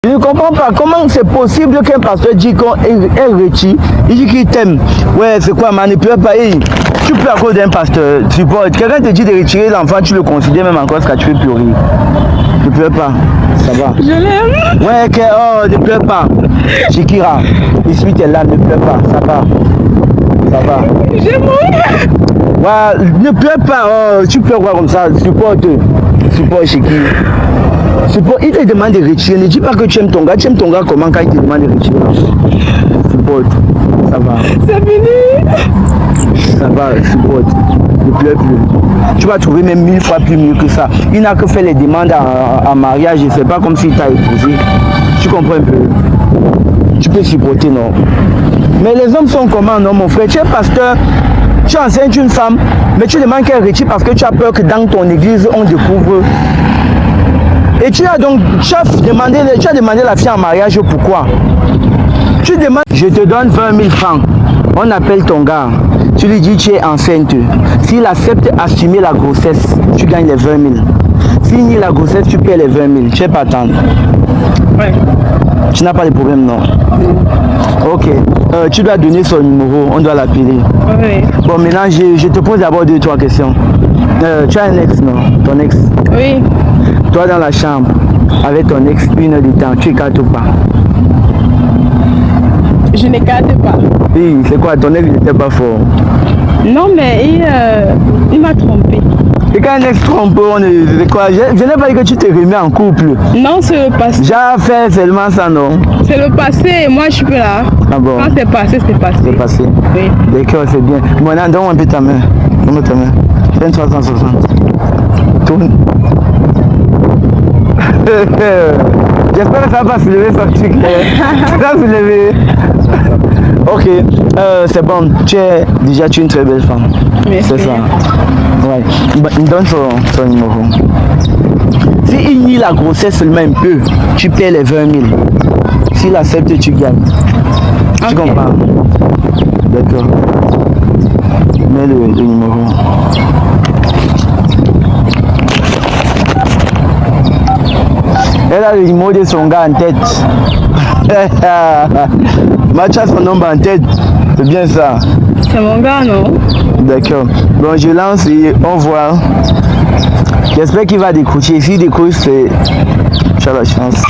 Je ne comprends pas comment c'est possible qu'un pasteur dit qu'on est retiré, il dit qu'il t'aime. Ouais, c'est quoi, man, ne pleure pas. Hey, tu pleures à cause d'un pasteur, tu portes. Quelqu'un te dit de retirer l'enfant, tu le considères même encore ce que tu fais pleurer. Ne pleure pas, ça va. Je l'aime. Ouais, oh, ne pleure pas. Shakira, ici tu es là, ne pleure pas, ça va. Ça va. J'ai mourir. Ouais, ne pleure pas, oh, tu pleures quoi comme ça, supporte Shakira. Il te demande de retirer. Ne dis pas que tu aimes ton gars. Tu aimes ton gars comment quand il te demande de retirer? Supporte. Ça va. C'est fini. Ça va, supporte. Ne pleure plus. Tu vas trouver même 1000 fois plus mieux que ça. Il n'a que fait les demandes en mariage. Et c'est pas comme s'il t'a épousé. Tu comprends un peu? Tu peux supporter, non? Mais les hommes sont comment, non, mon frère? Tu es pasteur. Tu enseignes une femme. Mais tu demandes qu'elle retire parce que tu as peur que dans ton église, on découvre. Et tu as demandé la fille en mariage, pourquoi? Tu demandes, je te donne 20 000 francs. On appelle ton gars. Tu lui dis tu es enceinte. S'il accepte d'assumer la grossesse, tu gagnes les 20 000. S'il nie la grossesse, tu paies les 20 000. Tu n'es pas attendre. Ouais. Tu n'as pas de problème, non? Ok. Tu dois donner son numéro. On doit l'appeler. Oui. Bon, maintenant, je te pose d'abord 2-3 questions. Tu as un ex, non? Ton ex? Oui. Toi dans la chambre, avec ton ex, 1 heure de temps, tu écartes ou pas? Je n'écarte pas. Oui, c'est quoi? Ton ex n'était pas fort. Non, mais il m'a trompé. Et quand un ex trompe, c'est quoi? Je n'ai pas dit que tu te remets en couple. Non, c'est le passé. J'ai fait seulement ça, non? C'est le passé et moi je suis plus là. Ah bon? Quand c'est passé, c'est passé. C'est passé. Oui. D'accord, c'est bien. Bon, maintenant, donne-moi un peu ta main. Donne-moi ta main. 2360. Tourne. J'espère que ça va pas se lever, ça truc. Ça va se lever. Ok, c'est bon. Tu es déjà une très belle femme. Merci. C'est ça. Ouais. Bah, il me donne son numéro. S'il nie la grossesse seulement un peu, tu paies les 20 000. S'il accepte, tu gagnes. Tu comprends? D'accord. Mets le numéro. Elle a le numéro de son gars en tête. Match a son nom en tête. C'est bien ça. C'est mon gars, non? D'accord. Bon, je lance et on voit. J'espère qu'il va décrocher. S'il décroche, c'est... Tu as la chance.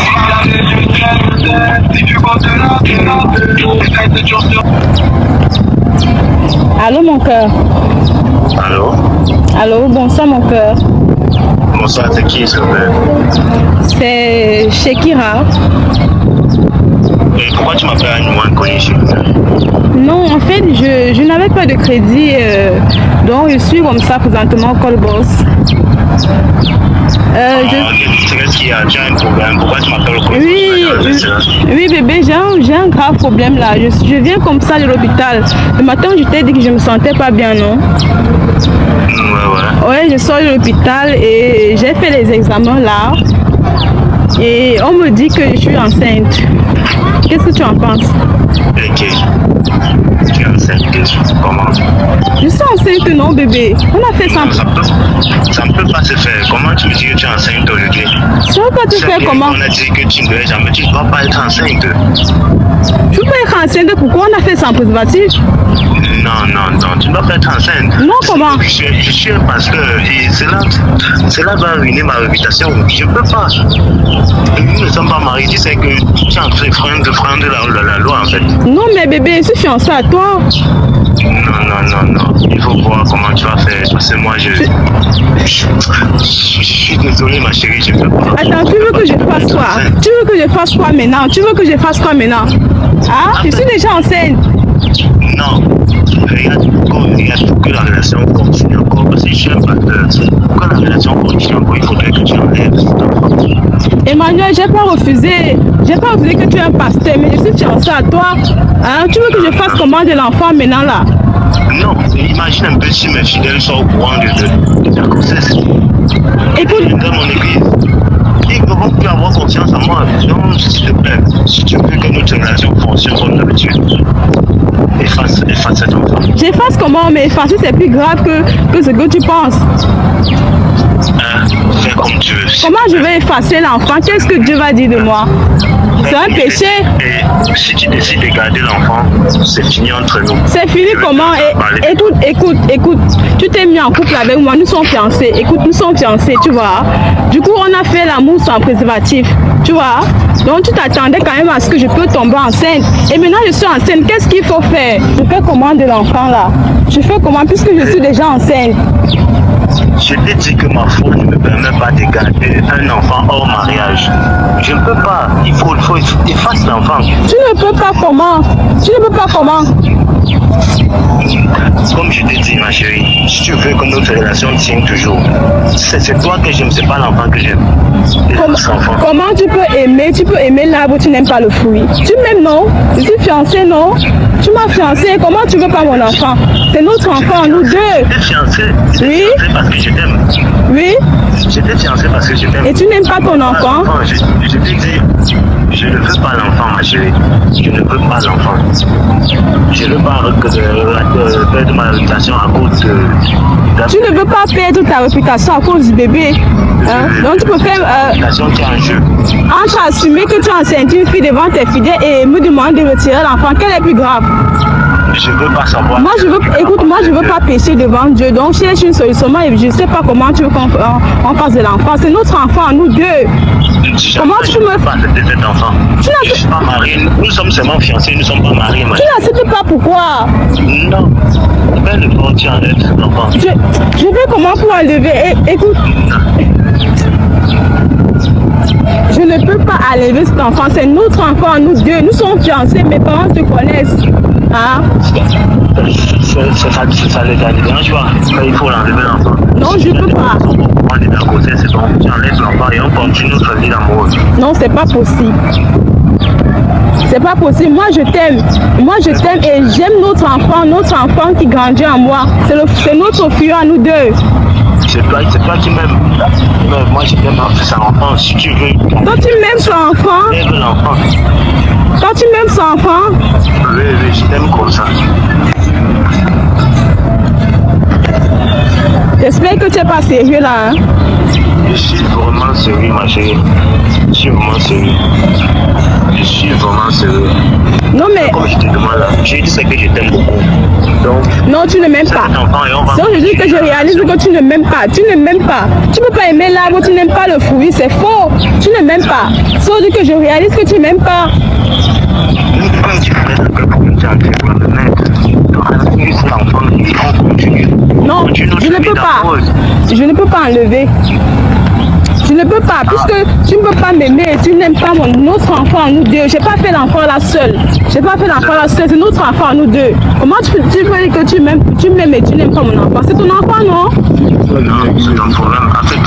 Allô, mon cœur. Allô? Allô, bonsoir, mon cœur. Bonsoir, c'est qui, s'il vous plaît? C'est Shakira. Et pourquoi tu m'appelles un numéro inconnu, s'il vous plaît? Non, en fait, je n'avais pas de crédit, donc je suis comme ça présentement call boss. Qu'est-ce qu'il y a? Tu as un problème? Pourquoi tu m'appelles au Oui, bébé, j'ai un grave problème là. Je viens comme ça de l'hôpital. Le matin, je t'ai dit que je me sentais pas bien, non? Ouais, je sors de l'hôpital et j'ai fait les examens là. Et on me dit que je suis enceinte. Qu'est-ce que tu en penses? Ok. Tu es enceinte, comment? Je suis enceinte, non, bébé? On a fait ça. Ça ne peut pas se faire. Comment tu me dis que tu es enceinte aujourd'hui? Ça ne peut pas se faire comment? On a dit que tu ne devais jamais, tu ne dois pas être enceinte. Je peux être enceinte, pourquoi on a fait sans préservatif? Non, tu ne dois pas être enceinte. Non, comment? Je suis un pasteur et cela va ruiner ma réputation. Je ne peux pas. Nous ne sommes pas mariés, tu sais que tu es en train de freiner la loi en fait. Non, mais bébé, je suis fiancée à toi. Non. Il faut voir comment tu vas faire. Parce que moi, je suis désolé, ma chérie, je ne peux pas. Attends, tu veux que je fasse quoi? Tu veux que je fasse quoi maintenant? Ah, je suis déjà enceinte. Non. Regarde, pour que la relation continue encore, parce que je suis un pasteur. Pour que la relation continue encore, il faudrait que tu enlèves cet enfant. Emmanuel, j'ai pas refusé que tu es un pasteur, mais je suis fiancée à toi. Hein? Tu veux que je fasse comment de l'enfant maintenant là? Non, imagine un peu si mes fidèles sont au courant de ta grossesse. Écoute, dans mon église. Ils ne vont plus avoir confiance en moi. Donc, s'il te plaît, si tu veux que notre relation fonctionne comme d'habitude, efface cet enfant. j'efface comment? Mais effacer c'est plus grave que ce que tu penses. Fais comme tu veux. Comment je vais effacer l'enfant? Qu'est-ce que Dieu va dire de moi? C'est un péché. Et si tu décides de garder l'enfant, c'est fini entre nous. C'est fini comment? Écoute, tu t'es mis en couple avec moi, nous sommes fiancés. Écoute, nous sommes fiancés, tu vois. Du coup, on a fait l'amour sans préservatif, tu vois. Donc, tu t'attendais quand même à ce que je peux tomber enceinte. Et maintenant, je suis enceinte. Qu'est-ce qu'il faut faire? Je fais comment de l'enfant là? Je fais comment puisque je suis déjà enceinte? Je t'ai dit que ma faute ne me permet pas de garder un enfant hors mariage. Je ne peux pas. Il faut effacer l'enfant. Tu ne peux pas comment? Tu ne peux pas comment? Comme je t'ai dit, ma chérie, si tu veux que notre relation tienne toujours, c'est toi que j'aime, c'est pas l'enfant que j'aime. Comment tu peux aimer? Tu peux aimer l'arbre, tu n'aimes pas le fruit. Tu m'aimes, non? Je suis fiancée, non? Tu m'as fiancée, comment tu veux pas mon enfant? C'est notre enfant, nous deux. J'étais fiancée. Oui. Parce que je t'aime. Oui. J'étais fiancée parce que je t'aime. Et tu n'aimes pas ton enfant? Je t'ai dit, je ne veux pas l'enfant, ma chérie. Je ne veux pas l'enfant. Je ne veux pas perdre ma réputation à cause de... Tu ne veux pas perdre ta réputation à cause du bébé. Hein? Donc tu peux faire... entre assumer que tu enceintes une fille devant tes fidèles et me demander de retirer l'enfant, quel est plus grave? Je veux pas savoir. Moi, je veux pas pécher devant Dieu. Donc, cherche une solution. Moi, je sais pas comment tu veux qu'on fasse de l'enfant. C'est notre enfant, nous deux. Comment tu me pas accepter cet enfant? Je ne suis pas marié. Nous sommes seulement fiancés, nous ne sommes pas mariés. Tu n'acceptes pas pourquoi? Non. Ben, le bon Dieu enlève cet enfant. Je vais comment pour enlever? Écoute. Je ne peux pas enlever cet enfant. C'est notre enfant, nous deux. Nous sommes fiancés. Mes parents te connaissent. Hein? Ça les dérange pas. Mais il faut l'enlever l'enfant. Non, je ne peux pas. On est d'un côté, c'est bon. Tu enlèves l'enfant et on continue notre vie d'amour. Non, c'est pas possible. C'est pas possible. Moi, je t'aime. Moi, je t'aime et j'aime notre enfant qui grandit en moi. C'est notre fille à nous deux. C'est toi qui m'aimes. Mais moi, je t'aime son enfant. Si tu veux. Toi, tu m'aimes son enfant? J'aime l'enfant. Toi, tu m'aimes son enfant? Oui, je t'aime comme ça. J'espère que tu n'es pas sérieux là. Hein? Je suis vraiment sérieux, ma chérie. Je suis vraiment sérieux. Je suis vraiment sérieux. Non, mais. Comme je te demande là, j'ai dit que je t'aime beaucoup. Donc, non, tu ne m'aimes pas. Donc, je dis que je réalise que tu ne m'aimes pas. Tu ne m'aimes pas. Tu ne peux pas aimer l'arbre, tu n'aimes pas le fruit. C'est faux. Tu ne m'aimes pas. Sauf que je réalise que tu ne m'aimes pas. Comme tu fais ce que pour me dire, tu dois me mettre. Non, je ne peux pas. Je ne peux pas enlever. Je ne peux pas, puisque tu ne peux pas m'aimer, tu n'aimes pas notre enfant, nous deux. Je n'ai pas fait l'enfant là seul. Je n'ai pas fait l'enfant là seul, c'est notre enfant, nous deux. Comment tu peux dire que tu m'aimes et tu n'aimes pas mon enfant? C'est ton enfant, non? Non, c'est ton problème. En fait,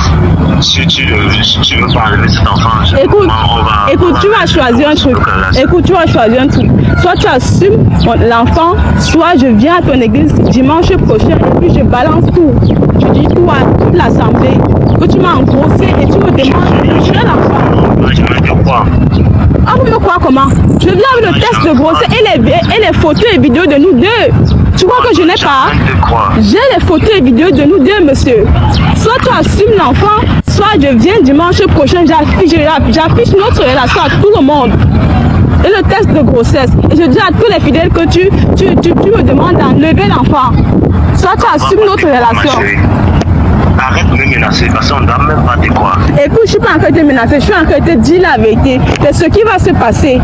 si tu veux pas enlever cet enfant, écoute, tu vas choisir un truc. Écoute, tu vas choisir un truc. Soit tu assumes l'enfant, soit je viens à ton église dimanche prochain et puis je balance tout. Je dis tout à toute l'assemblée que tu m'as engrossé et tu me demandes de retirer l'enfant. Je vais dire quoi? Ah, vous me croyez comment? Je viens avec le test de grossesse et les photos et vidéos de nous deux. Tu crois que je n'ai pas? J'ai les photos et vidéos de nous deux, monsieur. Soit tu assumes l'enfant, soit je viens dimanche prochain, j'affiche notre relation à tout le monde. Et le test de grossesse. Et je dis à tous les fidèles que tu me demandes d'enlever l'enfant. Soit tu assumes notre relation. Arrête de me menacer parce qu'on ne doit même pas te croire. Écoute, je ne suis pas en train de te menacer, je suis en train de te dire la vérité. C'est ce qui va se passer.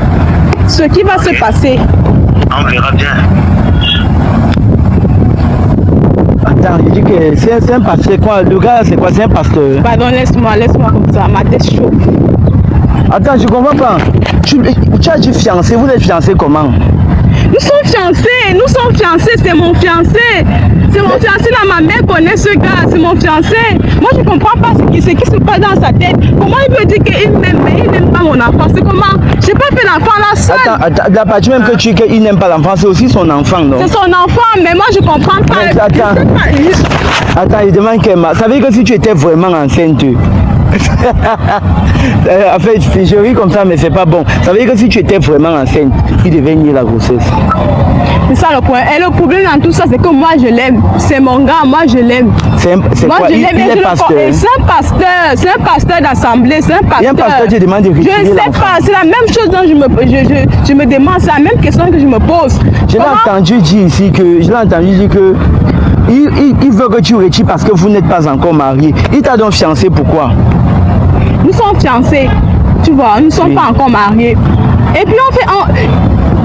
Ce qui va se passer. On verra bien. Attends, je dis que c'est un pasteur. Quoi? Le gars, c'est quoi? C'est un pasteur. Pardon, laisse-moi comme ça. Ma tête chauffe. Attends, je comprends pas. Tu as dit fiancé, vous êtes fiancé comment? Nous sommes fiancés, c'est mon fiancé. C'est mon fiancé là, ma mère connaît ce gars, c'est mon fiancé. Moi je comprends pas ce qui se passe dans sa tête. Comment il peut dire qu'il m'aime, mais il n'aime pas mon enfant? C'est comment? J'ai pas fait l'enfant là seul. Attends, la partie même que tu dis qu'il n'aime pas l'enfant, c'est aussi son enfant, non? C'est son enfant, mais moi je comprends pas. Mais attends, il demande qu'elle m'a. Ça veut dire que si tu étais vraiment enceinte. En fait, je ris comme ça, mais c'est pas bon. Ça veut dire que si tu étais vraiment enceinte, il devait nier la grossesse. C'est ça le point. Et le problème dans tout ça, c'est que moi, je l'aime. C'est mon gars, moi, je l'aime. C'est Moi, quoi? je Il l'aime. est pasteur. C'est un pasteur d'assemblée. C'est un pasteur. Il y a un pasteur qui demande de retirer Je ne sais l'enfant. pas. C'est la même chose dont je me demande. C'est la même question que je me pose. Je l'ai entendu dire ici que il veut que tu retires parce que vous n'êtes pas encore marié. Il t'a donc fiancé, pourquoi? Nous sommes fiancés. Tu vois, nous ne sommes pas encore mariés. Et puis on fait...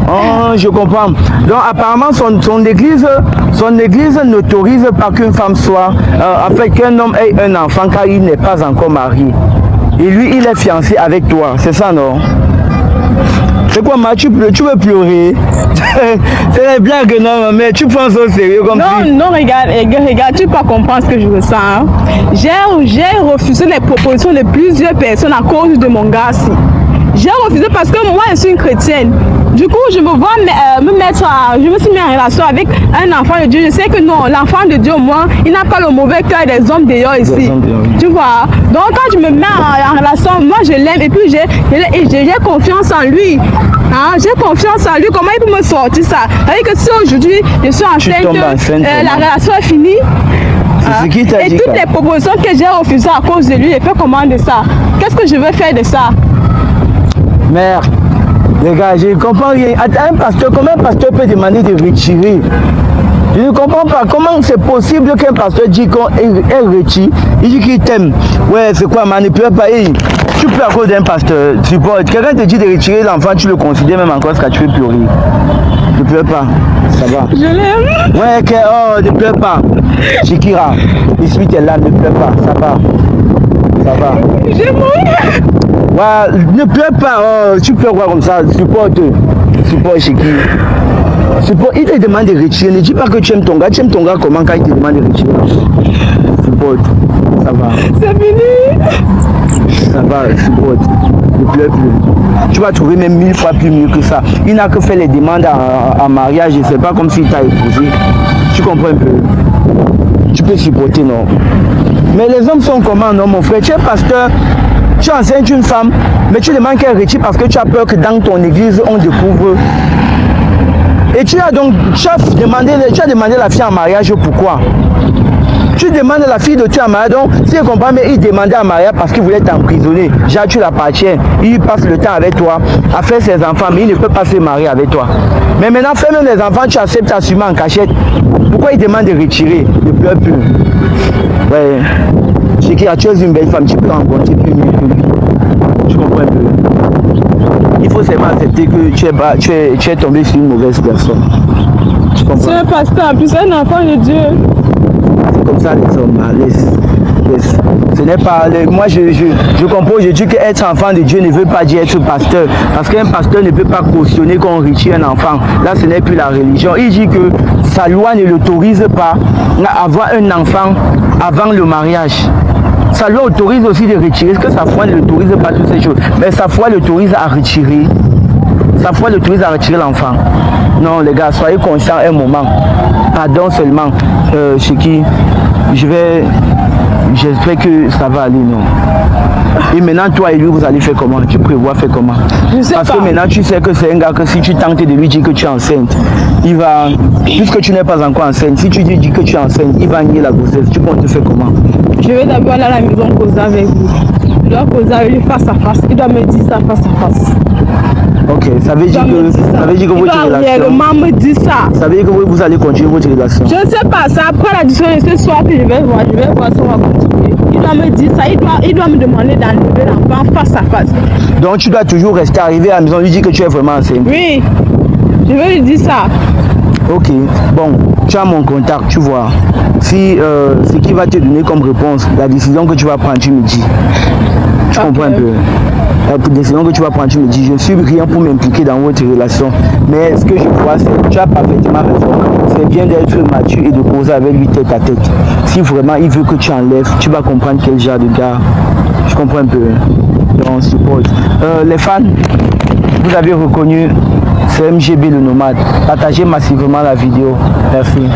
Oh, je comprends. Donc apparemment son église n'autorise pas qu'une femme soit, en fait qu'un homme ait un enfant car il n'est pas encore marié. Et lui, il est fiancé avec toi, c'est ça, non? C'est quoi, ma, tu veux pleurer? C'est des blagues, non, mais tu prends ça au sérieux comme Non, si... non, regarde, tu peux pas comprendre ce que je ressens. Hein. J'ai refusé les propositions de plusieurs personnes à cause de mon gars-ci. J'ai refusé parce que moi, je suis une chrétienne. Du coup, je me vois je me suis mis en relation avec un enfant de Dieu. Je sais que non, l'enfant de Dieu, moi, il n'a pas le mauvais cœur des hommes d'ailleurs ici. Tu vois? Donc, quand je me mets en relation, moi, je l'aime et puis j'ai confiance en lui. Hein? J'ai confiance en lui. Comment il peut me sortir ça? C'est-à-dire que si aujourd'hui, je suis enceinte, la relation est finie. C'est ce qui t'a dit. Et toutes les propositions que j'ai refusées à cause de lui, j'ai fait comment de ça? Qu'est-ce que je vais faire de ça? Mère, les gars, je ne comprends rien. Comment un pasteur peut demander de retirer? Je ne comprends pas. Comment c'est possible qu'un pasteur dit qu'elle retire? Il dit qu'il t'aime. Ouais, c'est quoi, man? Ne pleure pas. Hey, tu pleures à cause d'un pasteur. Quelqu'un te dit de retirer l'enfant, tu le considères même encore ce que tu veux pleurer. Ne pleure pas. Ça va. Je l'aime. Ouais, ne pleure pas. Shikira, ici tu es là, ne pleure pas. Ça va. Ça va. J'ai mouru. Ouais, ne pleure pas, tu pleures quoi comme ça, supporte Shiki. Il te demande de retirer, ne dis pas que tu aimes ton gars comment quand il te demande de retirer. Supporte, ça va. C'est fini. Ça va, supporte, ne pleure plus. Tu vas trouver même 1000 fois plus mieux que ça. Il n'a que fait les demandes en mariage, c'est pas comme s'il t'a épousé. Tu comprends un peu? Tu peux supporter, non? Mais les hommes sont comment, non, mon frère? Tu es pasteur. Tu enseignes une femme, mais tu demandes qu'elle retire parce que tu as peur que dans ton église, on découvre. Et tu as demandé la fille en mariage, pourquoi? Tu demandes la fille de tuer en mariage, donc si je comprends, mais il demandait en mariage parce qu'il voulait t'emprisonner. Déjà, tu l'appartiens. Il passe le temps avec toi, à faire ses enfants, mais il ne peut pas se marier avec toi. Mais maintenant, fais même les enfants, tu acceptes assumer en cachette. Pourquoi il demande de retirer? Ne pleure plus. Ouais. C'est que tu es une belle femme, tu peux rencontrer plus mieux que lui. Tu comprends un peu? Il faut seulement accepter que tu es tombé sur une mauvaise personne. Tu comprends? C'est un pasteur, en plus un enfant de Dieu. C'est comme ça les hommes, laisse. Ce n'est pas... Moi je comprends, je dis qu'être enfant de Dieu ne veut pas dire être pasteur. Parce qu'un pasteur ne peut pas cautionner qu'on retire un enfant. Là ce n'est plus la religion. Il dit que sa loi ne l'autorise pas à avoir un enfant avant le mariage. Sa loi autorise aussi de retirer. Est-ce que sa foi ne l'autorise pas toutes ces choses? Mais sa foi l'autorise à retirer. Sa foi l'autorise à retirer l'enfant. Non les gars, soyez conscients un moment. Pardon seulement. Chiki, j'espère que ça va aller, non? Et maintenant, toi et lui, vous allez faire comment? Tu prévois faire comment? Parce que maintenant, tu sais que c'est un gars que si tu tentes de lui dire que tu es enceinte, il va, puisque tu n'es pas encore enceinte, si tu dis que tu es enceinte, il va nier la grossesse. Tu comptes faire comment? Je vais d'abord aller à la maison causer avec vous. Je dois causer avec lui face à face. Il doit me dire ça face à face. Ok, ça veut dire que votre relation... me dit ça. Ça veut dire que vous allez continuer votre relation. Je ne sais pas, c'est après la discussion de ce soir que je vais voir si on va continuer. Il doit me dire ça, il doit me demander d'enlever l'enfant face à face. Donc tu dois toujours rester arrivé à la maison, lui dire que tu es vraiment enceinte. Oui, je vais lui dire ça. Ok, bon, tu as mon contact, tu vois. Si ce qui va te donner comme réponse, la décision que tu vas prendre, tu me dis. Tu comprends un peu? La décision que tu vas prendre, tu me dis, je ne suis rien pour m'impliquer dans votre relation. Mais ce que je vois, c'est que tu as parfaitement raison. C'est bien d'être mature et de causer avec lui tête à tête. Si vraiment il veut que tu enlèves, tu vas comprendre quel genre de gars. Je comprends un peu. Donc, suppose. Les fans, vous avez reconnu, c'est MGB le nomade. Partagez massivement la vidéo. Merci.